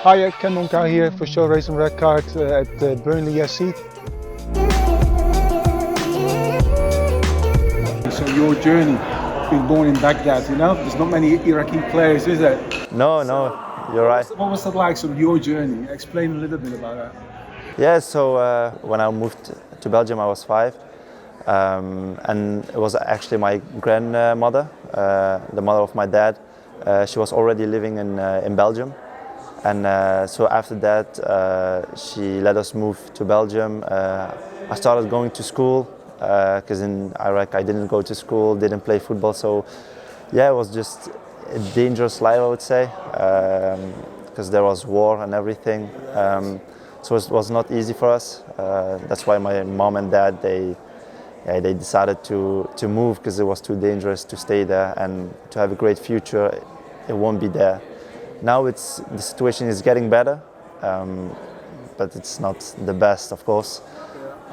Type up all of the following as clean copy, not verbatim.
Hi, Ken Monkou here for Show Racing Red Card at Burnley F.C. So your journey, being born in Baghdad, you know, there's not many Iraqi players, is there? No, you're right. What was that like, sort of your journey? Explain a little bit about that. Yeah, so when I moved to Belgium, I was 5. And it was actually my grandmother, the mother of my dad. She was already living in Belgium. And so after that, she let us move to Belgium. I started going to school, because in Iraq I didn't go to school, didn't play football. So yeah, it was just a dangerous life, I would say, because there was war and everything. So it was not easy for us. That's why my mom and dad, they decided to move, because it was too dangerous to stay there, and to have a great future, it won't be there. Now the situation is getting better, but it's not the best, of course.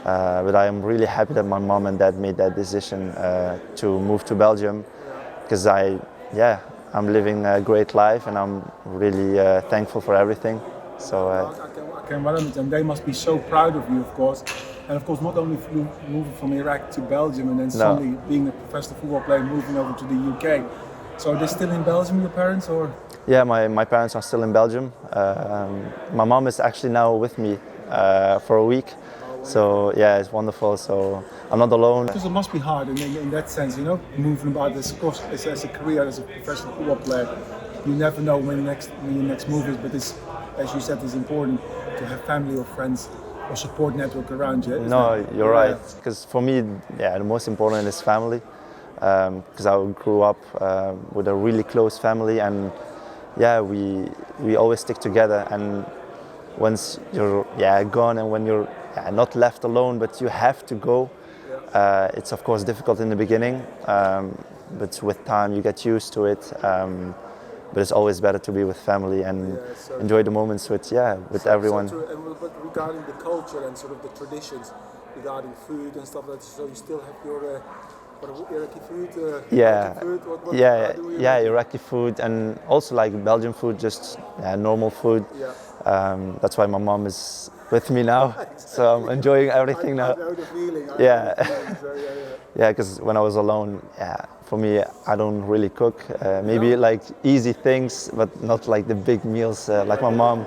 But I am really happy that my mom and dad made that decision to move to Belgium, because I'm living a great life, and I'm really thankful for everything. So I can well understand. They must be so proud of you, of course. And of course, not only moving from Iraq to Belgium and then suddenly being a professional football player, moving over to the UK. So are they still in Belgium, your parents, or? Yeah, my parents are still in Belgium. My mom is actually now with me for a week. So yeah, it's wonderful. So I'm not alone. Because it must be hard in that sense, you know, moving about as a career as a professional football player. You never know when your next move is, but it's, as you said, it's important to have family or friends or support network around you. No, you're right. Because for me, the most important is family. Because I grew up with a really close family, and we always stick together. And once you're gone, and when you're not left alone, but you have to go, it's of course difficult in the beginning, but with time you get used to it. But it's always better to be with family and enjoy the moments with everyone. But regarding the culture and sort of the traditions regarding food and stuff like that, so you still have your Iraqi food? Iraqi food, and also like Belgian food, just normal food. That's why my mom is with me now, so I'm enjoying everything now. I know the feeling. Because when I was alone, for me, I don't really cook. Maybe like easy things, but not like the big meals like my mom,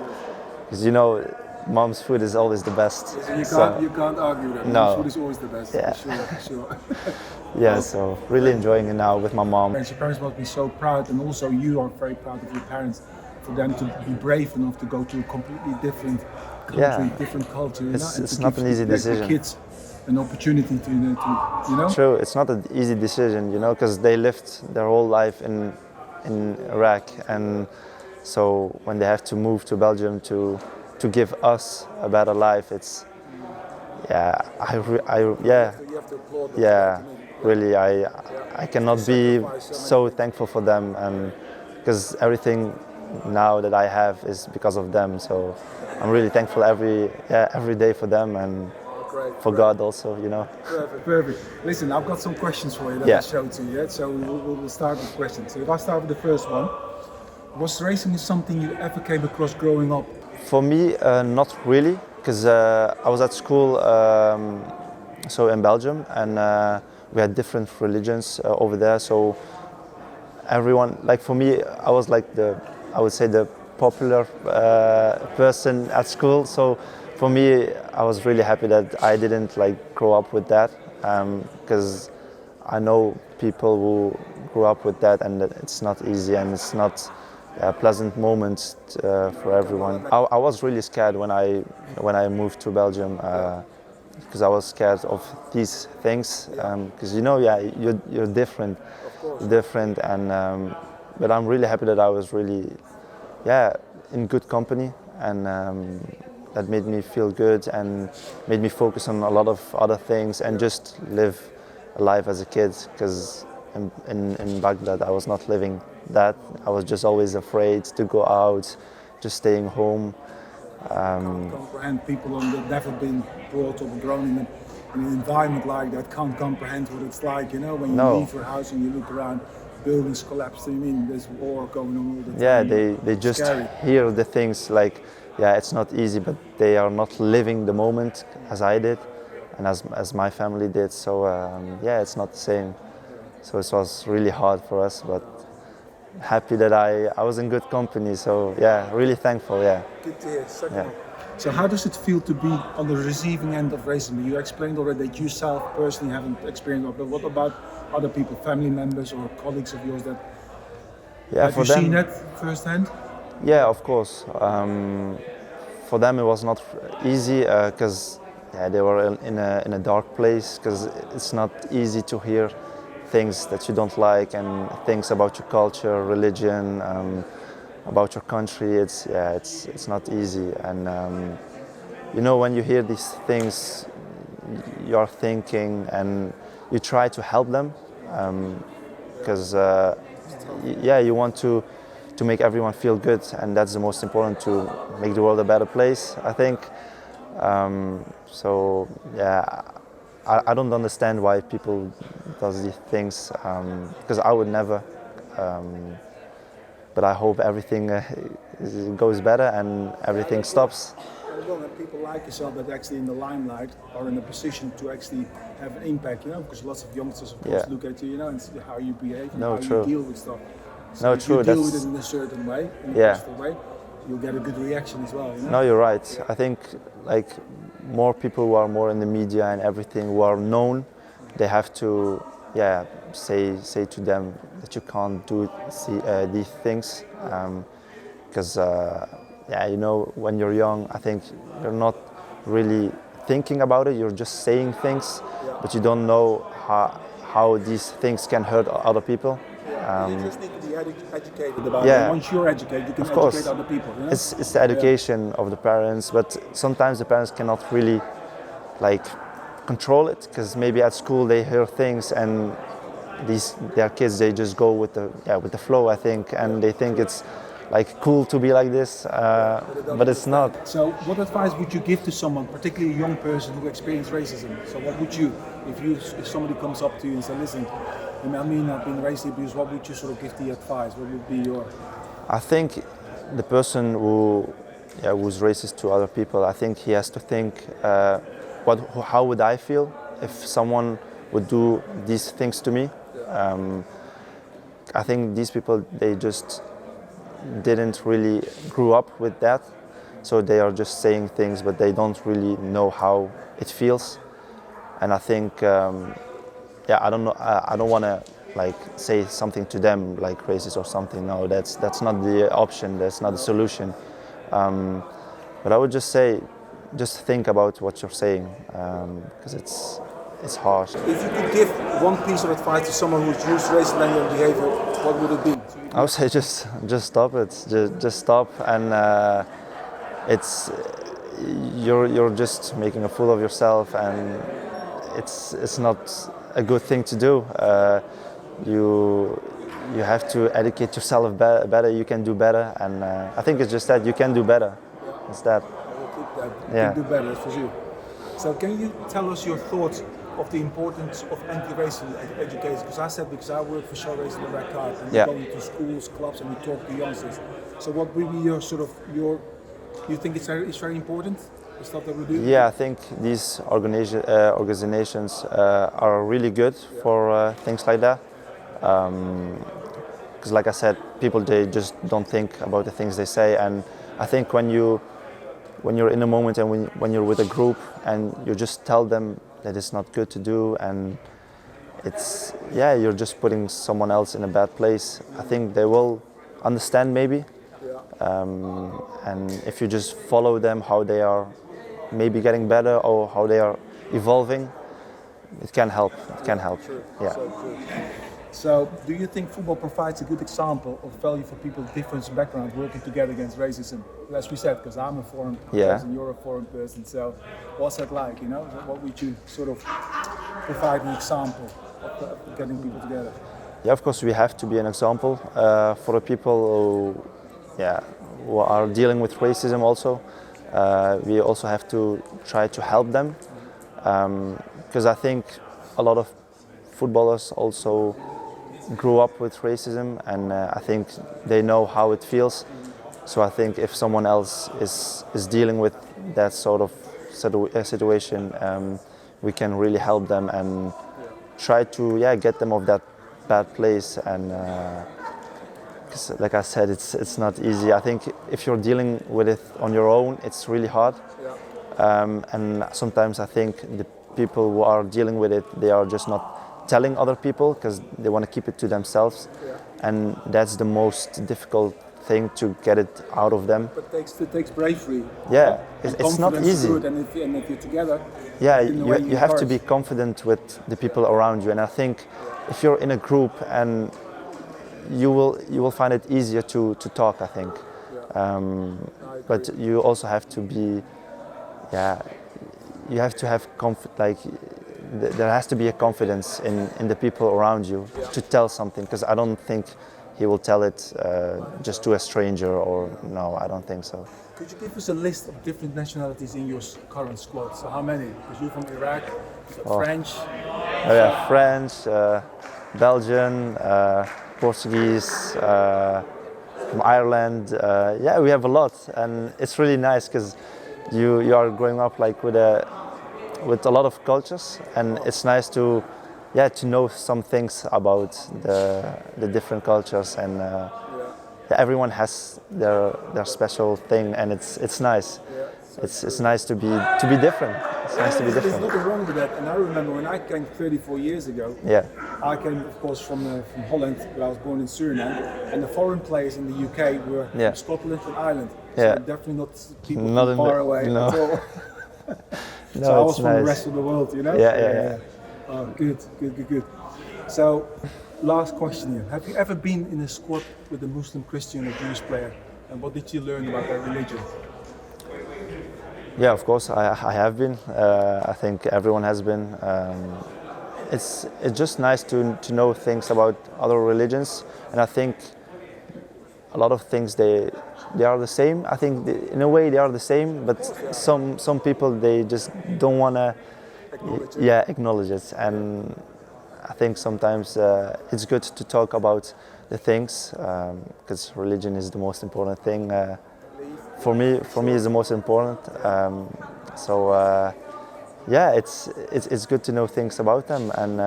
because you know, mom's food is always the best. You can't argue that. No. Mom's food is always the best. Yeah. For sure. So really enjoying it now with my mom. Your parents must be so proud, and also you are very proud of your parents, for them to be brave enough to go to a completely different country, different culture. It's not an easy decision. The kids an opportunity to you know. True, it's not an easy decision, you know, because they lived their whole life in Iraq, and so when they have to move to Belgium to give us a better life, it's You have to applaud them. Really, I cannot be so thankful for them, and because everything now that I have is because of them. So I'm really thankful every day for them, and for God also, you know. Perfect. Listen, I've got some questions for you that I showed to you. So we'll start with questions. So if I start with the first one, was racing something you ever came across growing up? For me, not really, because I was at school, so in Belgium, and we had different religions over there. So everyone, like for me, I was like I would say the popular person at school. So for me, I was really happy that I didn't like grow up with that, because I know people who grew up with that, and that it's not easy, and it's not pleasant moments for everyone. I was really scared when I moved to Belgium, because I was scared of these things, because you know, you're different, and but I'm really happy that I was really in good company, and that made me feel good and made me focus on a lot of other things and just live a life as a kid, because in Baghdad I was not living that. I was just always afraid to go out, just staying home. Can't comprehend people that have never been brought up and grown in an environment like that, can't comprehend what it's like, you know, when you leave your house and you look around, buildings collapsed. You mean there's war going on all the time? Yeah, they just Scary. hear the things like, yeah, it's not easy, but they are not living the moment as I did and as my family did. So yeah, it's not the same. So it was really hard for us, but happy that I was in good company. So yeah, really thankful. Yeah. Good to hear. Yeah. So how does it feel to be on the receiving end of racism? You explained already that you self personally haven't experienced it, but what about other people, family members or colleagues of yours that have for you them, seen that firsthand? Yeah, of course. For them it was not easy because they were in a dark place, because it's not easy to hear things that you don't like and things about your culture, religion, about your country. It's not easy, and when you hear these things, you're thinking and you try to help them because you want to make everyone feel good, and that's the most important, to make the world a better place, I think. I don't understand why people does these things, because I would never. But I hope everything goes better and everything stops. Well, people like yourself that actually in the limelight are in a position to actually have an impact, because lots of youngsters, of course, look at you, and see how you behave and how you deal with stuff. So if you deal with it in a certain way, in a positive way, you'll get a good reaction as well. No, you're right. I think more people who are more in the media and everything, who are known, they have to say to them that you can't do these things, because when you're young, I think you're not really thinking about it, you're just saying things, but you don't know how these things can hurt other people. You just need to be educated about it. Once you're educated, you can educate other people. It's the education of the parents, but sometimes the parents cannot really control it, because maybe at school they hear things and their kids, they just go with the flow, I think, and they think it's cool to be like this, but it's not. So what advice would you give to someone, particularly a young person who experienced racism? So what would you, if somebody comes up to you and says, listen, Ameen, I've been racially abused, what would you sort of give the advice? What would be your... I think the person who's racist to other people, I think he has to think, how would I feel if someone would do these things to me? I think these people, they just didn't really grow up with that, so they are just saying things, but they don't really know how it feels. And I think, I don't know. I don't want to say something to them like racist or something. No, that's not the option. That's not the solution. But I would just say, just think about what you're saying, because it's harsh. If you could give one piece of advice to someone who's used racism in your behavior, what would it be? I would say just stop it. Just stop, and you're just making a fool of yourself, and it's not a good thing to do. You have to educate yourself better. You can do better, and I think it's just that you can do better. It's that. I will keep that. You can do better, that's for sure. So can you tell us your thoughts of the importance of anti-racism education? Because I work for SRtRC and Red Card, and we go into schools, clubs, and we talk to youngsters. So what would be you think it's very important, the stuff that we do? Yeah, I think these organizations are really good for things like that. Because like I said, people, they just don't think about the things they say, and I think when you're in a moment and when you're with a group and you just tell them that it's not good to do, and you're just putting someone else in a bad place, I think they will understand maybe. And if you just follow them, how they are maybe getting better or how they are evolving, it can help. It can help. True. Yeah. So true. So, do you think football provides a good example of value for people with different backgrounds working together against racism? As we said, because I'm a foreign person, you're a foreign person, so what's that like, What would you sort of provide an example of getting people together? Yeah, of course, we have to be an example for the people who are dealing with racism also. We also have to try to help them, because I think a lot of footballers also grew up with racism, and I think they know how it feels. So I think if someone else is dealing with that sort of situation, we can really help them and try to get them off that bad place. And 'cause like I said, it's not easy. I think if you're dealing with it on your own, it's really hard. And sometimes I think the people who are dealing with it, they are just not telling other people because they want to keep it to themselves. And that's the most difficult thing, to get it out of them. But it takes bravery. Yeah, it's not easy. And if you're together, you have to be confident with the people around you. And I think if you're in a group, and you will find it easier to talk, I think. But you also have to be, you have to have there has to be a confidence in the people around you to tell something, because I don't think he will tell it just to a stranger, or no, I don't think so. Could you give us a list of different nationalities in your current squad? So how many? Because you're from Iraq, you've got French. French, Belgian, Portuguese, from Ireland. We have a lot, and it's really nice because you are growing up with a lot of cultures, and it's nice to know some things about the different cultures, and everyone has their special thing, and it's nice. It's nice to be different. It's nice to be different. There's nothing wrong with that. And I remember when I came 34 years ago. I came, of course, from Holland, but I was born in Suriname, and the foreign players in the UK were from Scotland and Ireland. So definitely not people from far away at all. No, so I was from nice. the rest of the world, you know? Oh, good. So, last question here. Have you ever been in a squad with a Muslim, Christian, or Jewish player? And what did you learn about their religion? Yeah, of course, I have been. I think everyone has been. It's just nice to know things about other religions, and I think a lot of things they are the same. I think in a way they are the same, but some people, they just don't want to acknowledge it. And I think sometimes it's good to talk about the things, because religion is the most important thing. For me is the most important. It's good to know things about them, and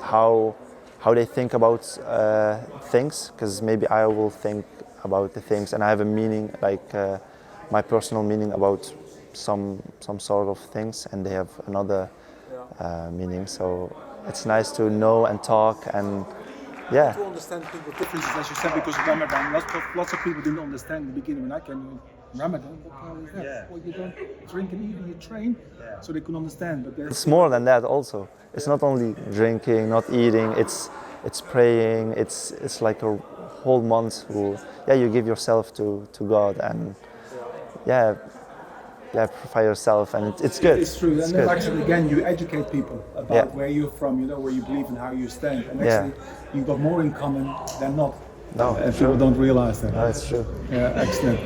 how they think about things, because maybe I will think about the things, and I have a meaning, my personal meaning about some sort of things, and they have another meaning. So it's nice to know and talk, and to understand people's differences, as you said, because of Ramadan. Lots of people didn't understand in the beginning when I came. Ramadan, what the hell is that? Yeah. Well, you don't drink and eat, you train, so they could understand. But it's more than that also. It's not only drinking, not eating. It's praying. It's like a whole month. You give yourself to God, and purify yourself, and it's good. It's true. And then actually, again, you educate people about where you're from, where you believe and how you stand. And actually, you've got more in common than not. No, and people don't realize that. No, it's true. Yeah, excellent.